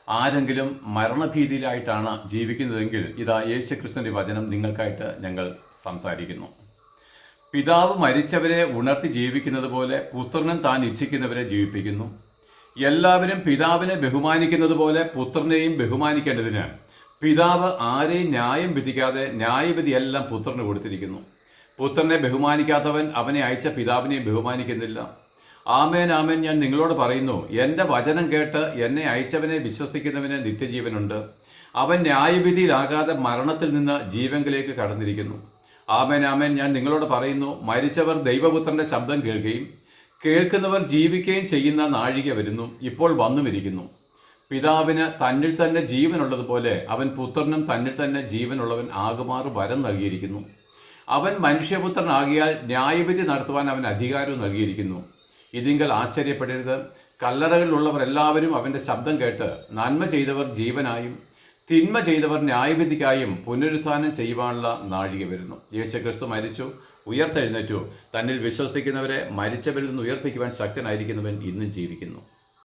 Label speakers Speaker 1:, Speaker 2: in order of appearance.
Speaker 1: ആരെങ്കിലും മരണഭീതിയിലായിട്ടാണ് ജീവിക്കുന്നതെങ്കിൽ ഇതാ യേശുക്രിസ്തുവിൻ്റെ വചനം നിങ്ങൾക്കായിട്ട് ഞങ്ങൾ സംസാരിക്കുന്നു. പിതാവ് മരിച്ചവരെ ഉണർത്തി ജീവിക്കുന്നത് പോലെ പുത്രനും താൻ ഇച്ഛിക്കുന്നവരെ ജീവിപ്പിക്കുന്നു. എല്ലാവരും പിതാവിനെ ബഹുമാനിക്കുന്നത് പോലെ പുത്രനെയും ബഹുമാനിക്കേണ്ടതിന് പിതാവ് ആരെയും ന്യായം വിധിക്കാതെ ന്യായവിധിയെല്ലാം പുത്രന് കൊടുത്തിരിക്കുന്നു. പുത്രനെ ബഹുമാനിക്കാത്തവൻ അവനെ അയച്ച പിതാവിനെയും ബഹുമാനിക്കുന്നില്ല. ആമേൻ ആമേൻ, ഞാൻ നിങ്ങളോട് പറയുന്നു, എൻ്റെ വചനം കേട്ട് എന്നെ അയച്ചവനെ വിശ്വസിക്കുന്നവന് നിത്യജീവനുണ്ട്. അവൻ ന്യായവിധിയിലാകാതെ മരണത്തിൽ നിന്ന് ജീവങ്കിലേക്ക് കടന്നിരിക്കുന്നു. ആമേൻ ആമേൻ, ഞാൻ നിങ്ങളോട് പറയുന്നു, മരിച്ചവർ ദൈവപുത്രൻ്റെ ശബ്ദം കേൾക്കുകയും കേൾക്കുന്നവർ ജീവിക്കുകയും ചെയ്യുന്ന നാഴിക വരുന്നു, ഇപ്പോൾ വന്നുമിരിക്കുന്നു. പിതാവിന് തന്നിൽ തന്നെ ജീവനുള്ളതുപോലെ അവൻ പുത്രനും തന്നിൽ തന്നെ ജീവനുള്ളവൻ ആകുമാറ് വരം നൽകിയിരിക്കുന്നു. അവൻ മനുഷ്യപുത്രനാകിയാൽ ന്യായവിധി നടത്തുവാൻ അവൻ അധികാരവും നൽകിയിരിക്കുന്നു. ഇതിങ്കൽ ആശ്ചര്യപ്പെടരുത്. കല്ലറകളിലുള്ളവർ എല്ലാവരും അവൻ്റെ ശബ്ദം കേട്ട് നന്മ ചെയ്തവർ ജീവനായും തിന്മ ചെയ്തവർ ന്യായവിധിക്കായും പുനരുത്ഥാനം ചെയ്യുവാനുള്ള നാഴിക വരുന്നു. യേശുക്രിസ്തു മരിച്ചു, ഉയർത്തെഴുന്നേറ്റു. തന്നിൽ വിശ്വസിക്കുന്നവരെ മരിച്ചവരിൽ നിന്ന് ഉയർപ്പിക്കുവാൻ ശക്തനായിരിക്കുന്നവൻ ഇന്നും ജീവിക്കുന്നു.